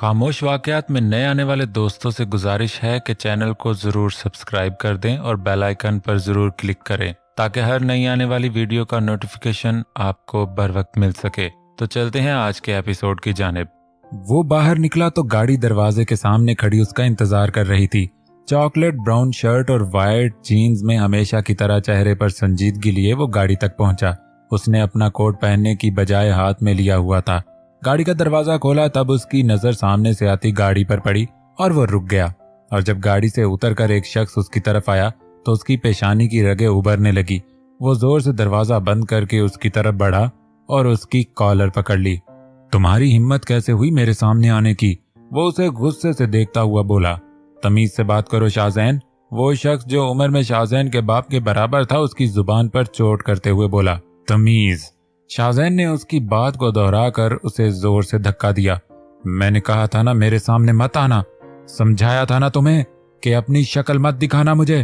खामोश वाकयात में नए आने वाले दोस्तों से गुजारिश है कि चैनल को ज़रूर सब्सक्राइब कर दें और बेल आइकन पर ज़रूर क्लिक करें ताकि हर नई आने वाली वीडियो का नोटिफिकेशन आपको बर वक्त मिल सके। तो चलते हैं आज के एपिसोड की जानिब। वो बाहर निकला तो गाड़ी दरवाजे के सामने खड़ी उसका इंतजार कर रही थी। चॉकलेट ब्राउन शर्ट और वाइट जीन्स में हमेशा की तरह चेहरे पर संजीदगी लिए वो गाड़ी तक पहुंचा। उसने अपना कोट पहनने की बजाय हाथ में लिया हुआ था। गाड़ी का दरवाजा खोला तब उसकी नजर सामने से आती गाड़ी पर पड़ी और वो रुक गया। और जब गाड़ी से उतरकर एक शख्स उसकी तरफ आया तो उसकी पेशानी की रगें उभरने लगी। वो जोर से दरवाजा बंद करके उसकी तरफ बढ़ा और उसकी कॉलर पकड़ ली। तुम्हारी हिम्मत कैसे हुई मेरे सामने आने की? वो उसे गुस्से से देखता हुआ बोला। तमीज से बात करो शाहजैन। वो शख्स जो उम्र में शाहजैन के बाप के बराबर था उसकी जुबान पर चोट करते हुए बोला। तमीज। शाहजैन ने उसकी बात को दोहराकर उसे जोर से धक्का दिया। मैंने कहा था ना मेरे सामने मत आना। समझाया था ना तुम्हें कि अपनी शक्ल मत दिखाना मुझे।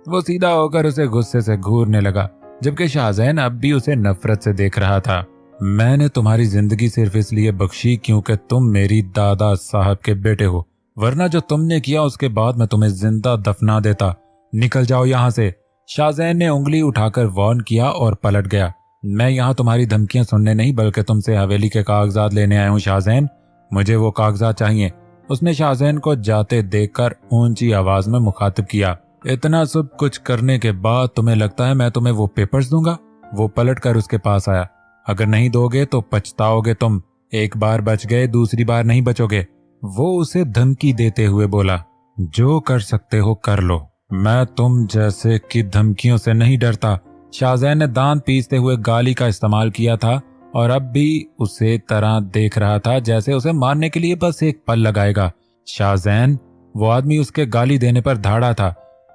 वो सीधा होकर उसे गुस्से से घूरने लगा जबकि शाहजैन अब भी उसे नफरत से देख रहा था। मैंने तुम्हारी जिंदगी सिर्फ इसलिए बख्शी क्योंकि तुम मेरी दादा साहब के बेटे हो, वरना जो तुमने किया उसके बाद मैं तुम्हें जिंदा दफना देता। निकल जाओ यहाँ से। शाहजैन ने उंगली उठाकर वार्न किया और पलट गया। मैं यहाँ तुम्हारी धमकियां सुनने नहीं बल्कि तुमसे हवेली के कागजात लेने आया हूँ शाहजैन। मुझे वो कागजात चाहिए। उसने शाहजैन को जाते देखकर ऊंची आवाज में मुखातिब किया। इतना सब कुछ करने के बाद तुम्हें लगता है मैं तुम्हें वो पेपर्स दूंगा? वो पलट कर उसके पास आया। अगर नहीं दोगे तो पछताओगे तुम। एक बार बच गए दूसरी बार नहीं बचोगे। वो उसे धमकी देते हुए बोला। जो कर सकते हो कर लो, मैं तुम जैसे की धमकियों से नहीं डरता। शाहजैन ने दांत पीसते हुए गाली का इस्तेमाल किया था और अब भी उसे तरह देख रहा था जैसे उसे मारने के लिए बस एक पल लगाएगा। शाहजैन। वो आदमी उसके गाली देने पर धाड़ा था।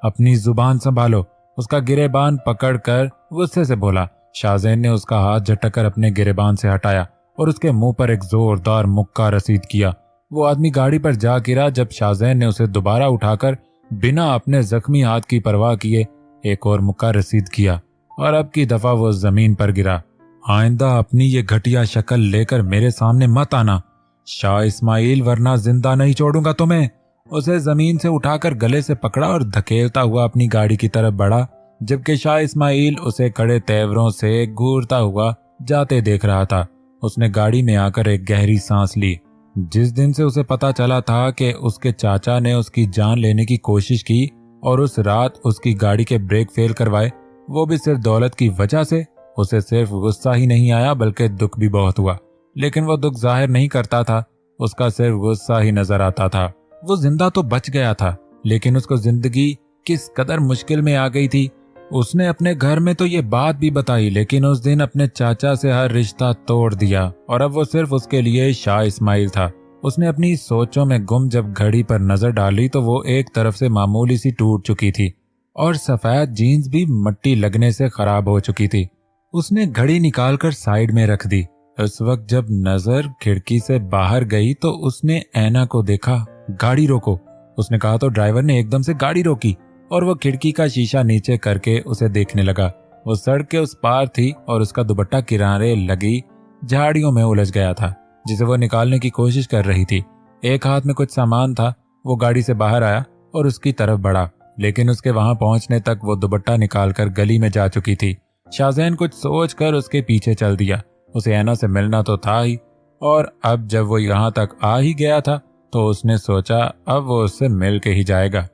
अपनी जुबान संभालो। उसका गिरेबान पकड़कर गुस्से से बोला। शाहजैन ने उसका हाथ झटककर अपने गिरेबान से हटाया और उसके मुंह पर एक जोरदार मुक्का रसीद किया। वो आदमी गाड़ी पर जा गिरा जब शाहजैन ने उसे दोबारा उठाकर बिना अपने जख्मी हाथ की परवाह किए एक और मुक्का रसीद किया और अब की दफा वो जमीन पर गिरा। आइंदा अपनी ये घटिया शक्ल लेकर मेरे सामने मत आना शाह इस्माइल, वरना जिंदा नहीं छोड़ूंगा तुम्हें। उसे जमीन से उठाकर गले से पकड़ा और धकेलता हुआ अपनी गाड़ी की तरफ बढ़ा जबकि शाह इस्माइल उसे कड़े तेवरों से घूरता हुआ जाते देख रहा था। उसने गाड़ी में आकर एक गहरी सांस ली। जिस दिन से उसे पता चला था कि उसके चाचा ने उसकी जान लेने की कोशिश की और उस रात उसकी गाड़ी के ब्रेक फेल करवाए, वो भी सिर्फ दौलत की वजह से, उसे सिर्फ गुस्सा ही नहीं आया बल्कि दुख भी बहुत हुआ। लेकिन वो दुख जाहिर नहीं करता था, उसका सिर्फ गुस्सा ही नजर आता था। वो जिंदा तो बच गया था लेकिन उसको जिंदगी किस कदर मुश्किल में आ गई थी। उसने अपने घर में तो ये बात भी बताई लेकिन उस दिन अपने चाचा से हर रिश्ता तोड़ दिया और अब वो सिर्फ उसके लिए शाह इस्माइल था। उसने अपनी सोचों में गुम जब घड़ी पर नजर डाली तो वो एक तरफ से मामूली सी टूट चुकी थी और सफेद जीन्स भी मट्टी लगने से खराब हो चुकी थी। उसने घड़ी निकालकर साइड में रख दी। उस वक्त जब नजर खिड़की से बाहर गई तो उसने ऐना को देखा। गाड़ी रोको, उसने कहा तो ड्राइवर ने एकदम से गाड़ी रोकी और वो खिड़की का शीशा नीचे करके उसे देखने लगा। वो सड़क के उस पार थी और उसका दुपट्टा किनारे लगी झाड़ियों में उलझ गया था जिसे वो निकालने की कोशिश कर रही थी। एक हाथ में कुछ सामान था। वो गाड़ी से बाहर आया और उसकी तरफ बढ़ा लेकिन उसके वहां पहुंचने तक वो दुपट्टा निकालकर गली में जा चुकी थी। शाहजैन कुछ सोचकर उसके पीछे चल दिया। उसे ऐना से मिलना तो था ही और अब जब वो यहाँ तक आ ही गया था तो उसने सोचा अब वो उससे मिल के ही जाएगा।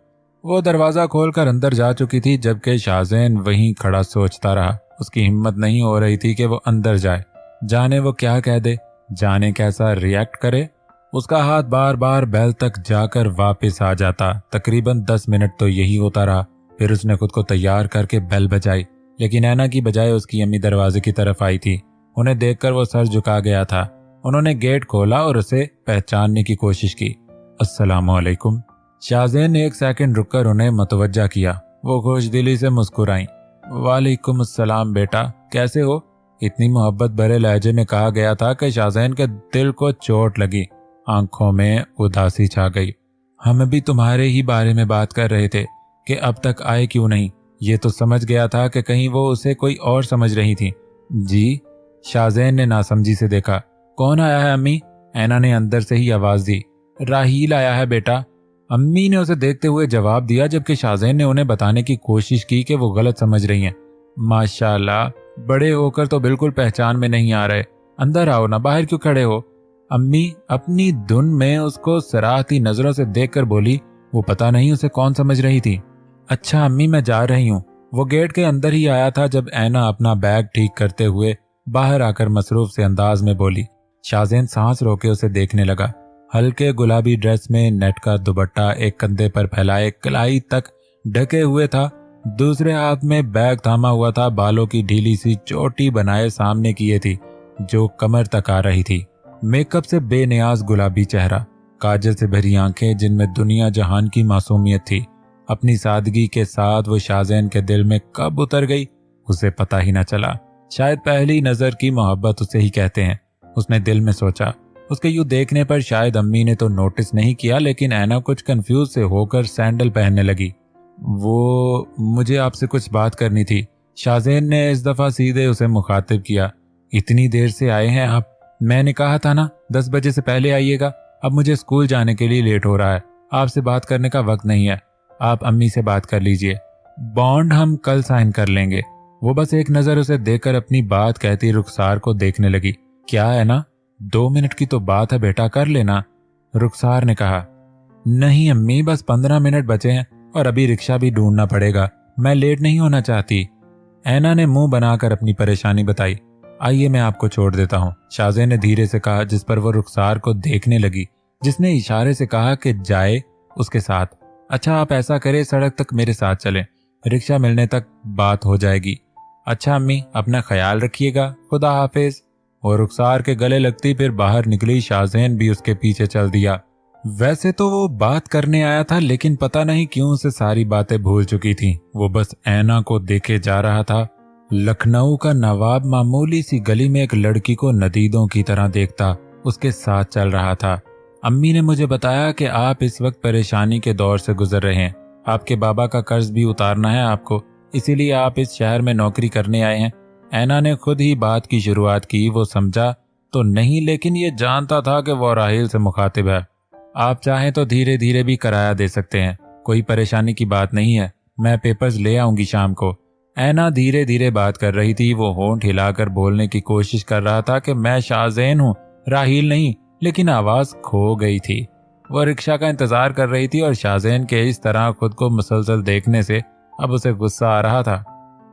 वो दरवाजा खोलकर अंदर जा चुकी थी जबकि शाहजैन वहीं खड़ा सोचता रहा। उसकी हिम्मत नहीं हो रही थी कि वो अंदर जाए। जाने वो क्या कह दे, जाने कैसा रिएक्ट करे। उसका हाथ बार बार बेल तक जाकर वापस आ जाता। तकरीबन 10 मिनट तो यही होता रहा। फिर उसने खुद को तैयार करके बेल बजाई लेकिन ऐना की बजाय उसकी अम्मी दरवाजे की तरफ आई थी। उन्हें देखकर वो सर झुका गया था। उन्होंने गेट खोला और उसे पहचानने की कोशिश की। अस्सलामु अलैकुम। शाहजैन ने एक सेकंड रुककर उन्हें मुतवज्जा किया। वो खुशदिली से मुस्कुराई। वालेकुम अस्सलाम बेटा, कैसे हो? इतनी मोहब्बत भरे लहजे में कहा गया था कि शाहजैन के दिल को चोट लगी। आंखों में उदासी छा गई। हम भी तुम्हारे ही बारे में बात कर रहे थे कि अब तक आए क्यों नहीं। ये तो समझ गया था कि कहीं वो उसे कोई और समझ रही थी। जी? शाहजैन ने नासमझी से देखा। कौन आया है अम्मी? ऐना ने अंदर से ही आवाज दी। राहील आया है बेटा, अम्मी ने उसे देखते हुए जवाब दिया, जबकि शाहज़ैन ने उन्हें बताने की कोशिश की कि वो गलत समझ रही हैं। माशाल्लाह, बड़े होकर तो बिल्कुल पहचान में नहीं आ रहे। अंदर आओ ना, बाहर क्यों खड़े हो? अम्मी अपनी धुन में उसको सराहती नजरों से देखकर बोली। वो पता नहीं उसे कौन समझ रही थी। अच्छा अम्मी, मैं जा रही हूँ। वो गेट के अंदर ही आया था जब ऐना अपना बैग ठीक करते हुए बाहर आकर मसरूफ से अंदाज में बोली। शाहज़ैन सांस रोके उसे देखने लगा। हल्के गुलाबी ड्रेस में नेट का दुपट्टा एक कंधे पर फैलाए कलाई तक ढके हुए था, दूसरे हाथ में बैग थामा हुआ था। बालों की ढीली सी चोटी बनाए सामने किए थी जो कमर तक आ रही थी। मेकअप से बेनियाज गुलाबी चेहरा, काजल से भरी आंखें जिनमें दुनिया जहान की मासूमियत थी। अपनी सादगी के साथ वो शाहज़ैन के दिल में कब उतर गई उसे पता ही न चला। शायद पहली नजर की मोहब्बत उसे ही कहते हैं, उसने दिल में सोचा। उसके यूं देखने पर शायद अम्मी ने तो नोटिस नहीं किया, लेकिन ऐना कुछ कंफ्यूज से होकर सैंडल पहनने लगी। वो मुझे आपसे कुछ बात करनी थी। शाहज़ैन ने इस दफा सीधे उसे मुखातिब किया। इतनी देर से आए हैं आप? मैंने कहा था ना 10 बजे से पहले आइएगा। अब मुझे स्कूल जाने के लिए लेट हो रहा है, आपसे बात करने का वक्त नहीं है। आप अम्मी से बात कर लीजिए, बॉन्ड हम कल साइन कर लेंगे। वो बस एक नजर उसे देखकर अपनी बात कहती रुखसार को देखने लगी। क्या है ना, 2 मिनट की तो बात है बेटा, कर लेना। रुखसार ने कहा। नहीं अम्मी, बस 15 मिनट बचे हैं और अभी रिक्शा भी ढूंढना पड़ेगा, मैं लेट नहीं होना चाहती। ऐना ने मुंह बनाकर अपनी परेशानी बताई। आइए मैं आपको छोड़ देता हूँ, शाहज़ैन ने धीरे से कहा, जिस पर वो रुखसार को देखने लगी, जिसने इशारे से कहा कि जाए उसके साथ। अच्छा आप ऐसा करें, सड़क तक मेरे साथ चलें, रिक्शा मिलने तक बात हो जाएगी। अच्छा अम्मी, अपना ख्याल रखिएगा, खुदा हाफिज। और रुखसार के गले लगती फिर बाहर निकली। शाहज़ैन भी उसके पीछे चल दिया। वैसे तो वो बात करने आया था, लेकिन पता नहीं क्यों उसे सारी बातें भूल चुकी थी। वो बस ऐना को देखे जा रहा था। लखनऊ का नवाब मामूली सी गली में एक लड़की को नदीदों की तरह देखता उसके साथ चल रहा था। अम्मी ने मुझे बताया कि आप इस वक्त परेशानी के दौर से गुजर रहे हैं, आपके बाबा का कर्ज भी उतारना है आपको, इसीलिए आप इस शहर में नौकरी करने आए हैं। ऐना ने खुद ही बात की शुरुआत की। वो समझा तो नहीं, लेकिन ये जानता था कि वो राहिल से मुखातिब है। आप चाहें तो धीरे धीरे भी किराया दे सकते हैं, कोई परेशानी की बात नहीं है, मैं पेपर्स ले आऊंगी शाम को। ऐना धीरे धीरे बात कर रही थी। वो होंठ हिलाकर बोलने की कोशिश कर रहा था कि मैं शाहज़ैन हूँ, राहिल नहीं, लेकिन आवाज खो गई थी। वो रिक्शा का इंतजार कर रही थी और शाहज़ैन के इस तरह खुद को मुसलसल देखने से अब उसे गुस्सा आ रहा था,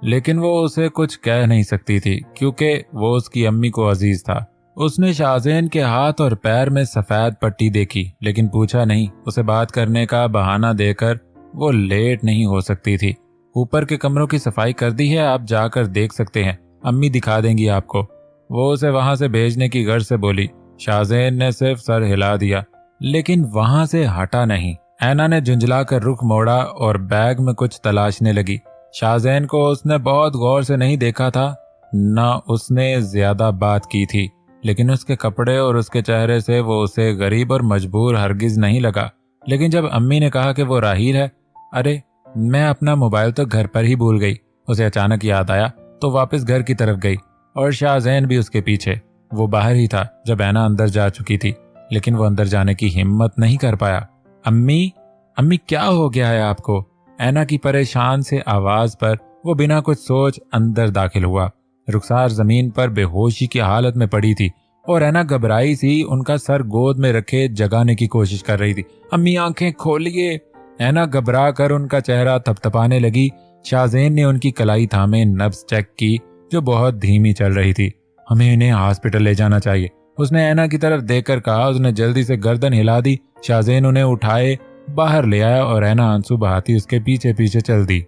लेकिन वो उसे कुछ कह नहीं सकती थी क्योंकि वो उसकी अम्मी को अजीज था। उसने शाहज़ैन के हाथ और पैर में सफेद पट्टी देखी, लेकिन पूछा नहीं। उसे बात करने का बहाना देकर वो लेट नहीं हो सकती थी। ऊपर के कमरों की सफाई कर दी है, आप जाकर देख सकते हैं, अम्मी दिखा देंगी आपको। वो उसे वहां से भेजने की गर्ज से बोली। शाहज़ैन ने सिर्फ सर हिला दिया, लेकिन वहां से हटा नहीं। ऐना ने झुंझलाकर रुख मोड़ा और बैग में कुछ तलाशने लगी। शाहज़ैन को उसने बहुत गौर से नहीं देखा था, न उसने ज्यादा बात की थी, लेकिन उसके कपड़े और उसके चेहरे से वो उसे गरीब और मजबूर हरगिज नहीं लगा। लेकिन जब अम्मी ने कहा कि वो राहिल है, अरे मैं अपना मोबाइल तो घर पर ही भूल गई। उसे अचानक याद आया तो वापस घर की तरफ गई और शाहज़ैन भी उसके पीछे। वो बाहर ही था जब ऐना अंदर जा चुकी थी, लेकिन वो अंदर जाने की हिम्मत नहीं कर पाया। अम्मी, अम्मी क्या हो गया है आपको? ऐना की परेशान से आवाज पर वो बिना कुछ सोच अंदर दाखिल हुआ। रुखसार जमीन पर बेहोशी की हालत में पड़ी थी और ऐना घबराई सी उनका सर गोद में रखे जगाने की कोशिश कर रही थी। अम्मी आंखें खोलिए। ऐना घबरा कर उनका चेहरा थपथपाने लगी। शाहज़ैन ने उनकी कलाई थामे नब्ज चेक की जो बहुत धीमी चल रही थी। हमें इन्हें हॉस्पिटल ले जाना चाहिए, उसने ऐना की तरफ देखकर कहा। उसने जल्दी से गर्दन हिला दी। शाहज़ैन उन्हें उठाए बाहर ले आया और ऐना आंसू बहाती उसके पीछे पीछे चल दी।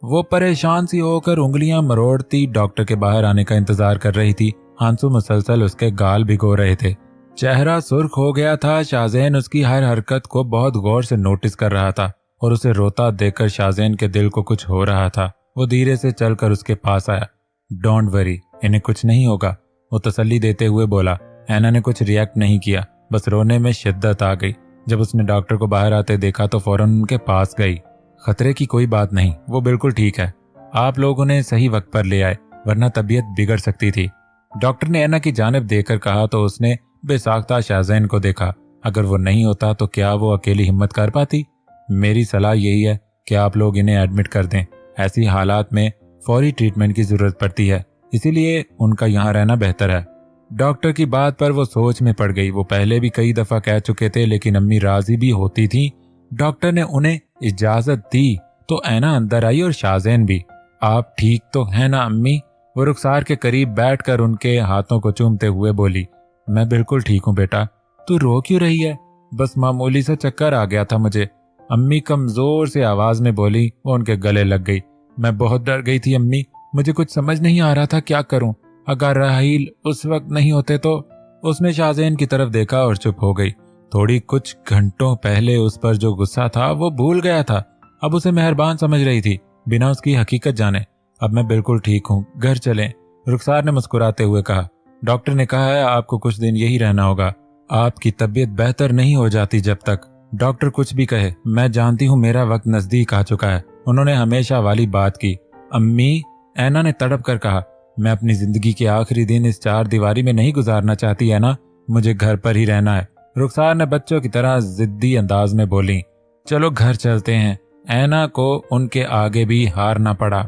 वो परेशान सी होकर उंगलियां मरोड़ती डॉक्टर के बाहर आने का इंतजार कर रही थी। आंसू मुसलसल उसके गाल भिगो रहे थे, चेहरा सुर्ख हो गया था। शाहज़ैन उसकी हर हरकत को बहुत गौर से नोटिस कर रहा था और उसे रोता देखकर शाहज़ैन के दिल को कुछ हो रहा था। वो धीरे से चलकर उसके पास आया। डोंट वरी, इन्हें कुछ नहीं होगा, वो तसल्ली देते हुए बोला। ऐना ने कुछ रिएक्ट नहीं किया, बस रोने में शिद्दत आ गई। जब उसने डॉक्टर को बाहर आते देखा तो फौरन उनके पास गई। खतरे की कोई बात नहीं, वो बिल्कुल ठीक है, आप लोग उन्हें सही वक्त पर ले आए, वरना तबीयत बिगड़ सकती थी। डॉक्टर ने ऐना की जानिब देखकर कहा तो उसने बेसाख्ता शाहज़ैन को देखा। अगर वो नहीं होता तो क्या वो अकेली हिम्मत कर पाती? मेरी सलाह यही है कि आप लोग इन्हें एडमिट कर दें। ऐसी हालात में फौरी ट्रीटमेंट की जरूरत पड़ती है, इसीलिए उनका यहाँ रहना बेहतर है। डॉक्टर की बात पर वो सोच में पड़ गई। वो पहले भी कई दफा कह चुके थे, लेकिन अम्मी राजी भी होती थी। डॉक्टर ने उन्हें इजाजत दी तो ऐना अंदर आई और शाहजैन भी। आप ठीक तो है ना अम्मी? वो रुखसार के करीब बैठकर उनके हाथों को चूमते हुए बोली। मैं बिल्कुल ठीक हूँ बेटा, तू रो क्यों रही है? बस मामूली सा चक्कर आ गया था मुझे, अम्मी कमजोर से आवाज में बोली। वो उनके गले लग गई। मैं बहुत डर गई थी अम्मी, मुझे कुछ समझ नहीं आ रहा था क्या करूं। अगर राहील उस वक्त नहीं होते तो। उसने शाहजैन की तरफ देखा और चुप हो गई। थोड़ी कुछ घंटों पहले उस पर जो गुस्सा था वो भूल गया था, अब उसे मेहरबान समझ रही थी बिना उसकी हकीकत जाने। अब मैं बिल्कुल ठीक हूँ, घर चलें, रुखसार ने मुस्कुराते हुए कहा। डॉक्टर ने कहा है आपको कुछ दिन यही रहना होगा, आपकी तबीयत बेहतर नहीं हो जाती जब तक। डॉक्टर कुछ भी कहे, मैं जानती हूँ मेरा वक्त नजदीक आ चुका है। उन्होंने हमेशा वाली बात की। अम्मी, ऐना ने तड़प कर कहा, मैं अपनी जिंदगी के आखिरी दिन इस चार दीवारी में नहीं गुजारना चाहती है ना, मुझे घर पर ही रहना है। रुखसार ने बच्चों की तरह जिद्दी अंदाज में बोली। चलो घर चलते हैं। ऐना को उनके आगे भी हारना पड़ा।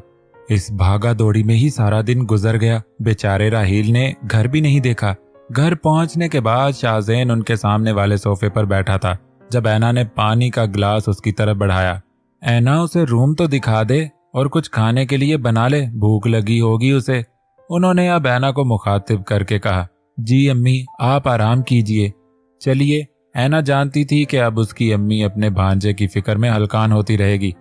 इस भागा दौड़ी में ही सारा दिन गुजर गया। बेचारे राहील ने घर भी नहीं देखा। घर पहुंचने के बाद शाहजैन उनके सामने वाले सोफे पर बैठा था। जब ऐना ने पानी का गिलास उसकी तरफ बढ़ाया, ऐना उसे रूम तो दिखा दे और कुछ खाने के लिए बना ले, भूख लगी होगी उसे। उन्होंने अब ऐना को मुखातिब करके कहा, जी अम्मी आप आराम कीजिए, चलिए। ऐना जानती थी कि अब उसकी अम्मी अपने भांजे की फिक्र में हलकान होती रहेगी।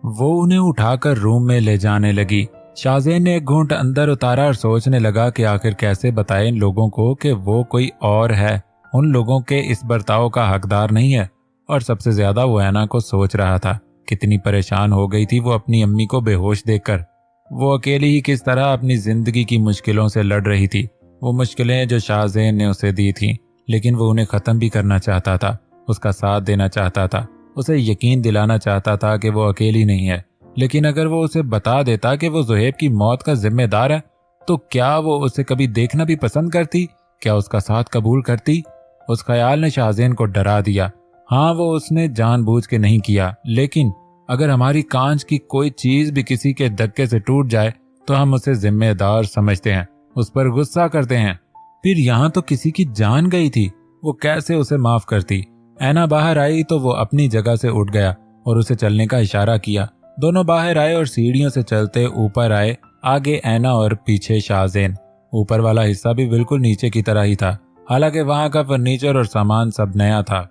वो उन्हें उठाकर रूम में ले जाने लगी। शाहजैन ने एक घूंट अंदर उतारा और सोचने लगा कि आखिर कैसे बताए इन लोगों को कि वो कोई और है, उन लोगों के इस बर्ताव का हकदार नहीं है। और सबसे ज्यादा वो ऐना को सोच रहा था। कितनी परेशान हो गई थी वो अपनी अम्मी को बेहोश देखकर। वो अकेली ही किस तरह अपनी जिंदगी की मुश्किलों से लड़ रही थी। वो मुश्किलें जो शाहजैन ने उसे दी थी, लेकिन वो उन्हें खत्म भी करना चाहता था, उसका साथ देना चाहता था, उसे यकीन दिलाना चाहता था कि वो अकेली नहीं है। लेकिन अगर वो उसे बता देता कि वो ज़ुहैब की मौत का जिम्मेदार है, तो क्या वो उसे कभी देखना भी पसंद करती? क्या उसका साथ कबूल करती? उस ख्याल ने शाहजैन को डरा दिया। हाँ, वो उसने जानबूझ के नहीं किया, लेकिन अगर हमारी कांच की कोई चीज भी किसी के धक्के से टूट जाए तो हम उसे जिम्मेदार समझते हैं, उस पर गुस्सा करते हैं। फिर यहाँ तो किसी की जान गई थी, वो कैसे उसे माफ करती? ऐना बाहर आई तो वो अपनी जगह से उठ गया और उसे चलने का इशारा किया। दोनों बाहर आए और सीढ़ियों से चलते ऊपर आए। आगे ऐना और पीछे शाहजैन। ऊपर वाला हिस्सा भी बिल्कुल नीचे की तरह ही था, हालांकि वहां का फर्नीचर और सामान सब नया था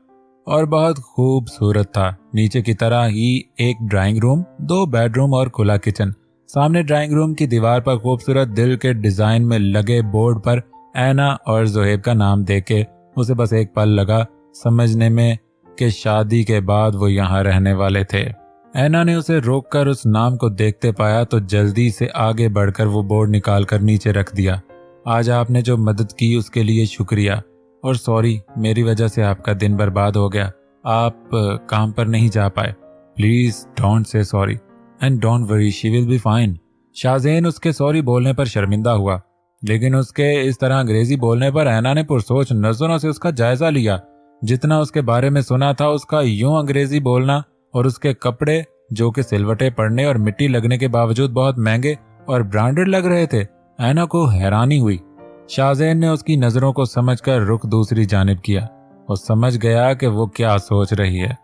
और बहुत खूबसूरत था। नीचे की तरह ही एक ड्राइंग रूम, 2 बेडरूम और खुला किचन। सामने ड्राइंग रूम की दीवार पर खूबसूरत दिल के डिजाइन में लगे बोर्ड पर ऐना और ज़ुहैब का नाम देके उसे बस एक पल लगा समझने में कि शादी के बाद वो यहाँ रहने वाले थे। ऐना ने उसे रोककर उस नाम को देखते पाया तो जल्दी से आगे बढ़कर वो बोर्ड निकालकर नीचे रख दिया। आज आपने जो मदद की उसके लिए शुक्रिया और सॉरी, मेरी वजह से आपका दिन बर्बाद हो गया, आप काम पर नहीं जा पाए। Please don't say sorry and don't worry, she will be fine. Shahzain उसके सॉरी बोलने पर शर्मिंदा हुआ, लेकिन उसके इस तरह अंग्रेजी बोलने पर ऐना ने पुरसोच नजरों से उसका जायजा लिया। जितना उसके बारे में सुना था, उसका यूं अंग्रेजी बोलना और उसके कपड़े जो कि सिलवटे पड़ने और मिट्टी लगने के बावजूद बहुत महंगे और ब्रांडेड लग रहे थे, ऐना को हैरानी हुई। शाहजैन ने उसकी नजरों को समझकर रुख दूसरी जानिब किया। वो समझ गया कि वो क्या सोच रही है।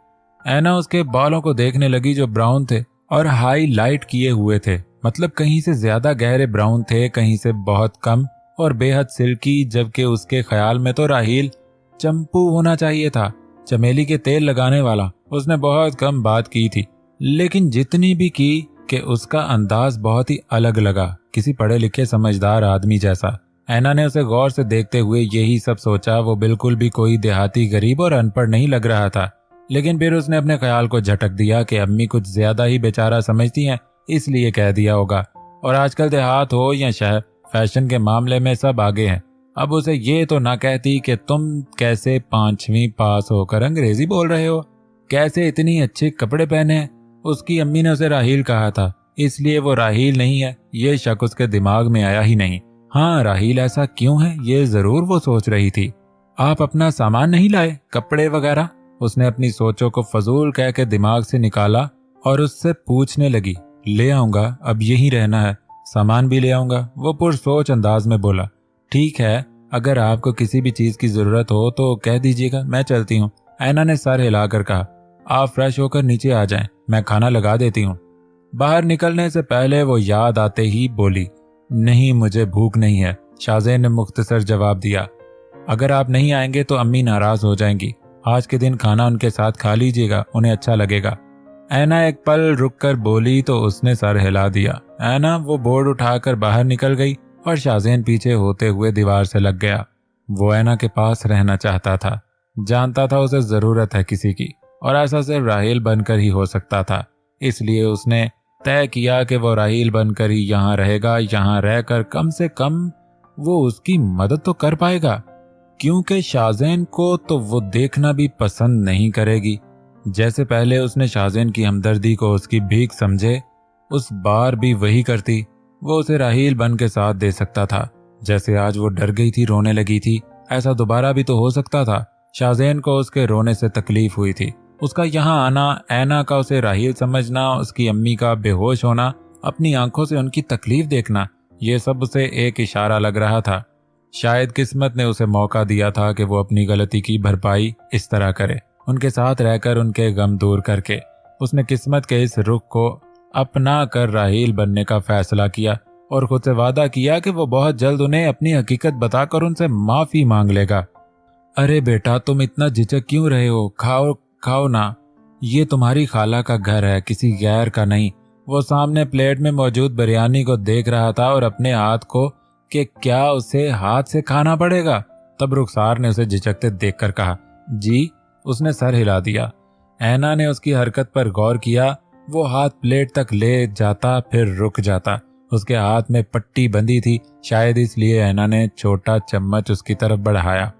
ऐना उसके बालों को देखने लगी जो ब्राउन थे और हाईलाइट किए हुए थे, मतलब कहीं से ज्यादा गहरे ब्राउन थे, कहीं से बहुत कम और बेहद सिल्की, जबकि उसके ख्याल में तो राहील चंपू होना चाहिए था, चमेली के तेल लगाने वाला। उसने बहुत कम बात की थी, लेकिन जितनी भी की कि उसका अंदाज बहुत ही अलग लगा, किसी पढ़े लिखे समझदार आदमी जैसा। ऐना ने उसे गौर से देखते हुए यही सब सोचा। वो बिल्कुल भी कोई देहाती गरीब और अनपढ़ नहीं लग रहा था, लेकिन फिर उसने अपने ख्याल को झटक दिया कि अम्मी कुछ ज्यादा ही बेचारा समझती हैं, इसलिए कह दिया होगा। और आजकल देहात हो या शहर, फैशन के मामले में सब आगे हैं। अब उसे ये तो ना कहती कि तुम कैसे 5वीं पास होकर अंग्रेजी बोल रहे हो, कैसे इतनी अच्छे कपड़े पहने हैं। उसकी अम्मी ने उसे राहील कहा था, इसलिए वो राहील नहीं है, ये शक उसके दिमाग में आया ही नहीं। हाँ, राहील ऐसा क्यों है, ये जरूर वो सोच रही थी। आप अपना सामान नहीं लाए, कपड़े वगैरह? उसने अपनी सोचों को फजूल कह के दिमाग से निकाला और उससे पूछने लगी। ले आऊंगा, अब यहीं रहना है, सामान भी ले आऊंगा, वो पुरसोच अंदाज में बोला। ठीक है, अगर आपको किसी भी चीज की जरूरत हो तो कह दीजिएगा, मैं चलती हूँ। ऐना ने सर हिलाकर कहा। आप फ्रेश होकर नीचे आ जाएं, मैं खाना लगा देती हूँ। बाहर निकलने से पहले वो याद आते ही बोली, नहीं मुझे भूख नहीं है। शाहज़ैन ने मुख्तसर जवाब दिया। अगर आप नहीं आएंगे तो अम्मी नाराज हो जाएंगी, आज के दिन खाना उनके साथ खा लीजिएगा, उन्हें अच्छा लगेगा। ऐना एक पल रुककर बोली तो उसने सर हिला दिया। ऐना वो बोर्ड उठाकर बाहर निकल गई और शाहज़ैन पीछे होते हुए दीवार से लग गया। वो ऐना के पास रहना चाहता था, जानता था उसे जरूरत है किसी की, और ऐसा सिर्फ राहील बनकर ही हो सकता था। इसलिए उसने तय किया कि वो राहील बनकर ही यहाँ रहेगा। यहाँ रहकर कम से कम वो उसकी मदद तो कर पाएगा, क्योंकि शाहज़ैन को तो वो देखना भी पसंद नहीं करेगी। जैसे पहले उसने शाहज़ैन की हमदर्दी को उसकी भीख समझे, उस बार भी वही करती। वो उसे राहील बन के साथ दे सकता था। जैसे आज वो डर गई थी, रोने लगी थी, ऐसा दोबारा भी तो हो सकता था। शाहज़ैन को उसके रोने से तकलीफ हुई थी। उसका यहाँ आना, ऐना का उसे राहील समझना, उसकी अम्मी का बेहोश होना, अपनी आंखों से उनकी तकलीफ देखना, ये सब उसे एक इशारा लग रहा था। शायद किस्मत ने उसे मौका दिया था कि वो अपनी गलती की भरपाई इस तरह करे, उनके साथ रहकर उनके गम दूर करके। उसने किस्मत के इस रुख को अपना कर राहील बनने का फैसला किया और खुद से वादा किया कि वो बहुत जल्द उन्हें अपनी हकीकत बताकर उनसे माफी मांग लेगा। अरे बेटा, तुम इतना झिझक क्यों रहे हो? खाओ खाओ ना, ये तुम्हारी खाला का घर है, किसी गैर का नहीं। वो सामने प्लेट में मौजूद बिरयानी को देख रहा था और अपने हाथ को कि क्या उसे हाथ से खाना पड़ेगा। तब रुखसार ने उसे झिझकते देखकर कहा, जी। उसने सर हिला दिया। ऐना ने उसकी हरकत पर गौर किया। वो हाथ प्लेट तक ले जाता फिर रुक जाता। उसके हाथ में पट्टी बंधी थी, शायद इसलिए ऐना ने छोटा चम्मच उसकी तरफ बढ़ाया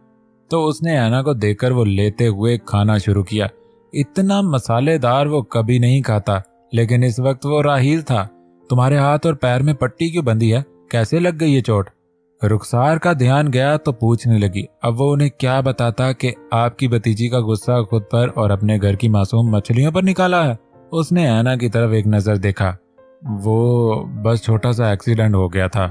तो उसने ऐना को देखकर वो लेते हुए खाना शुरू किया। इतना मसालेदार वो कभी नहीं खाता, लेकिन इस वक्त वो राहील था। तुम्हारे हाथ और पैर में पट्टी क्यों बंधी है? कैसे लग गई ये चोट? रुखसार का ध्यान गया तो पूछने लगी। अब वो उन्हें क्या बताता कि आपकी भतीजी का गुस्सा खुद पर और अपने घर की मासूम मछलियों पर निकाला है। उसने ऐना की तरफ एक नजर देखा। वो बस छोटा सा एक्सीडेंट हो गया था,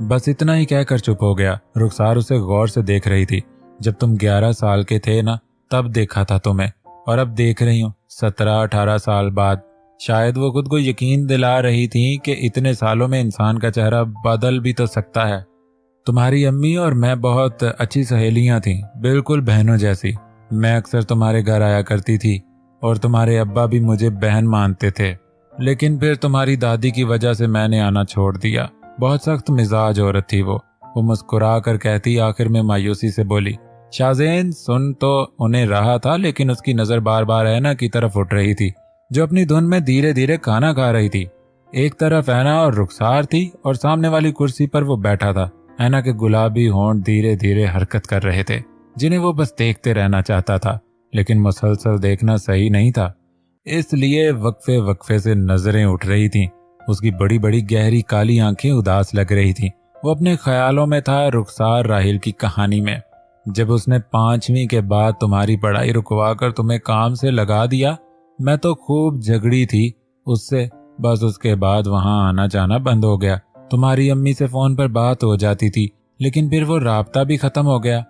बस इतना ही कहकर चुप हो गया। रुखसार उसे गौर से देख रही थी। जब तुम 11 साल के थे ना, तब देखा था तुम्हें, और अब देख रही हूँ 17-18 साल बाद। शायद वो खुद को यकीन दिला रही थी कि इतने सालों में इंसान का चेहरा बदल भी तो सकता है। तुम्हारी अम्मी और मैं बहुत अच्छी सहेलियां थीं, बिल्कुल बहनों जैसी। मैं अक्सर तुम्हारे घर आया करती थी और तुम्हारे अब्बा भी मुझे बहन मानते थे, लेकिन फिर तुम्हारी दादी की वजह से मैंने आना छोड़ दिया। बहुत सख्त मिजाज औरत थी वो मुस्कुरा कर कहती, आखिर में मायूसी से बोली। शाहज़ैन सुन तो उन्हें रहा था, लेकिन उसकी नजर बार बार ऐना की तरफ उठ रही थी, जो अपनी धुन में धीरे धीरे खाना खा रही थी। एक तरफ ऐना और रुखसार थी और सामने वाली कुर्सी पर वो बैठा था। ऐना के गुलाबी होंठ धीरे धीरे हरकत कर रहे थे, जिन्हें वो बस देखते रहना चाहता था, लेकिन मुसलसल देखना सही नहीं था, इसलिए वक्फे वक्फे से नजरें उठ रही थीं। उसकी बड़ी बड़ी गहरी काली आंखें उदास लग रही थीं। वो अपने ख्यालों में था, रुखसार राहील की कहानी में। जब उसने 5वीं के बाद तुम्हारी पढ़ाई रुकवा कर तुम्हें काम से लगा दिया, मैं तो खूब झगड़ी थी उससे। बस उसके बाद वहां आना जाना बंद हो गया। तुम्हारी अम्मी से फोन पर बात हो जाती थी, लेकिन फिर वो राब्ता भी खत्म हो गया।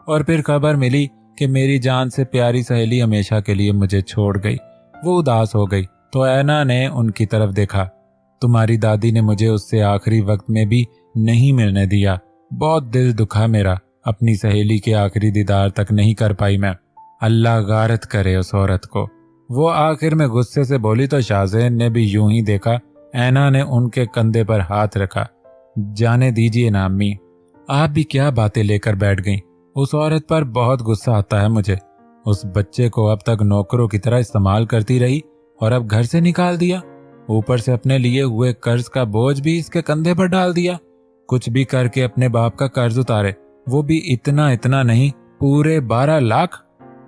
और फिर खबर मिली कि मेरी जान से प्यारी सहेली हमेशा के लिए मुझे छोड़ गई। वो उदास हो गई तो ऐना ने उनकी तरफ देखा। तुम्हारी दादी ने मुझे उससे आखिरी वक्त में भी नहीं मिलने दिया। बहुत दिल दुखा मेरा, अपनी सहेली के आखिरी दीदार तक नहीं कर पाई मैं। अल्लाह गारत करे उस औरत को। वो आखिर में गुस्से से बोली तो शाहज़ैन ने भी यूं ही देखा। ऐना ने उनके कंधे पर हाथ रखा। जाने दीजिए ना अम्मी, आप भी क्या बातें लेकर बैठ गईं। उस औरत पर बहुत गुस्सा आता है मुझे। उस बच्चे को अब तक नौकरों की तरह इस्तेमाल करती रही और अब घर से निकाल दिया। ऊपर से अपने लिए हुए कर्ज का बोझ भी इसके कंधे पर डाल दिया। कुछ भी करके अपने बाप का कर्ज उतारे, वो भी इतना इतना नहीं, पूरे 12 लाख।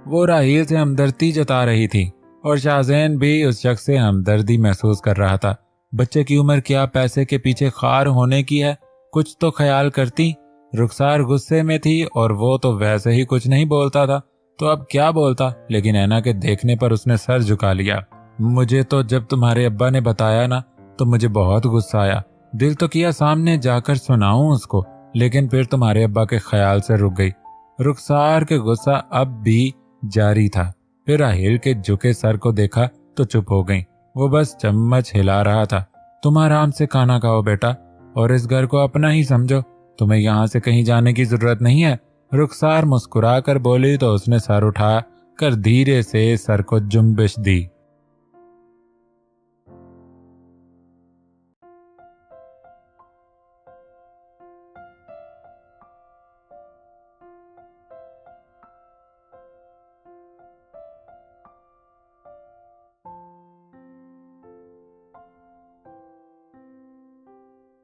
वो राहील से हमदर्दी जता रही थी और शाहज़ैन भी उस शख्स से हमदर्दी महसूस कर रहा था। बच्चे की उम्र क्या पैसे के पीछे खार होने की है? कुछ तो ख्याल करती। रुखसार गुस्से में थी और वो तो वैसे ही कुछ नहीं बोलता था, तो अब क्या बोलता, लेकिन ऐना के देखने पर उसने सर झुका लिया। मुझे तो जब तुम्हारे अब्बा ने बताया ना तो मुझे बहुत गुस्सा आया। दिल तो किया सामने जाकर सुनाऊं उसको, लेकिन फिर तुम्हारे अब्बा के ख्याल से रुक गई। रुखसार के गुस्सा अब भी जारी था। फिर राहिल के झुके सर को देखा तो चुप हो गई। वो बस चम्मच हिला रहा था। तुम आराम से खाना खाओ बेटा, और इस घर को अपना ही समझो। तुम्हें यहाँ से कहीं जाने की जरूरत नहीं है। रुखसार मुस्कुरा कर बोली तो उसने सर उठा कर धीरे से सर को जुम्बिश दी।